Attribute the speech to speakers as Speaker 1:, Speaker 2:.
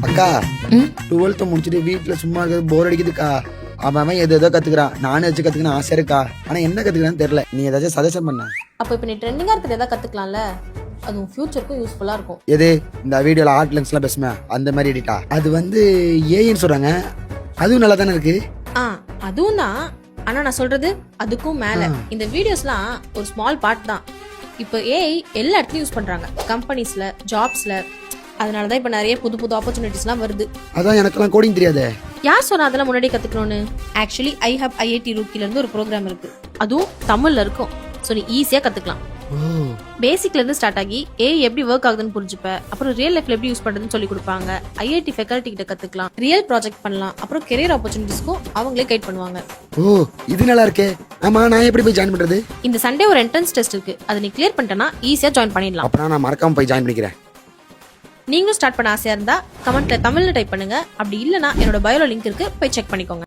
Speaker 1: அக்கா 12th முடிச்சுட்டு வீட்டுல சும்மா இருக்கிறது போர் அடிக்குதுக்கா. அவன் எதோ கத்துக்கிறான், நானும் வச்சு கத்துக்கணும் ஆசை இருக்கா. ஆனா என்ன கத்துக்கிறான்னு தெரியல. நீ ஏதாச்சும் சஜஷன் பண்ண.
Speaker 2: அப்போ இப்போ நீ ட்ரெண்டிங்கா இருக்கிறது எதாவது கத்துக்கலாம்ல, அது உன் ஃபியூச்சருக்கும் யூஸ்ஃபுல்லா இருக்கும்.
Speaker 1: எது இந்த வீடியோல ஆர்ட் லென்ஸ் எல்லாம் பேசுமே அந்த மாதிரி எடிட்டா? அது ஏன்னு சொல்றாங்க. அதுவும் நல்லா தானே இருக்கு.
Speaker 2: அதுவும் தான். ஆனா நான் சொல்றது அதுக்கும் மேல. இந்த வீடியோஸ்லாம் ஒரு ஸ்மால் பார்ட் தான். இப்போ ஏஐ எல்லா இடத்துலயும் யூஸ் பண்றாங்க, கம்பெனிஸ்ல, ஜாப்ஸ்ல. அதனாலதான் இப்ப நிறைய புது புது ஆப்பர்ச்சுனிட்டிஸ்லாம் வருது.
Speaker 1: அதான் எனக்கெல்லாம் கோடிங் தெரியாதே.
Speaker 2: யார் சொன்னா அதெல்லாம் முன்னாடி கத்துக்கணும்னு? ஆக்சுவலி IIT ரூக்கில இருந்து ஒரு ப்ரோக்ராம் இருக்கு, அதுவும் தமிழ்ல இருக்கும். ஸோ நீ ஈஸியா கத்துக்கலாம். பேசிக்ல இருந்து ஸ்டார்ட் ஆகி ஏஐ எப்படி ஒர்க் ஆகுதுன்னு புரிஞ்சுப்ப. அப்புறம் ரியல் லைஃப்ல எப்படி யூஸ் பண்றதுன்னு சொல்லி கொடுப்பாங்க. IIT ஃபேக்கல்டி கிட்ட கத்துக்கலாம், ரியல் ப்ராஜெக்ட் பண்ணலாம். அப்புறம் கெரியர் ஆப்பர்ச்சுனிட்டிஸ்க்கும் அவங்களே கைட் பண்ணுவாங்க.
Speaker 1: ஓ இது நல்லா இருக்கே. ஆமா நான் எப்படி போய் ஜாயின் பண்றது?
Speaker 2: இந்த சண்டே ஒரு என்ட்ரன்ஸ் டெஸ்ட் இருக்கு, அதை நீ கிளியர் பண்ணிட்டனா ஈஸியா ஜாயின் பண்ணிடலாம்.
Speaker 1: அப்ப நான் மறக்காம போய் ஜாயின் பண்ணிக்கிறேன்.
Speaker 2: நீங்களும் ஸ்டார்ட் பண்ண ஆசையா இருந்தா கமெண்ட்ல தமிழ்ல டைப் பண்ணுங்க. அப்படி இல்லனா என்னோட பயோல லிங்க் இருக்கு, போய் செக் பண்ணிக்கோங்க.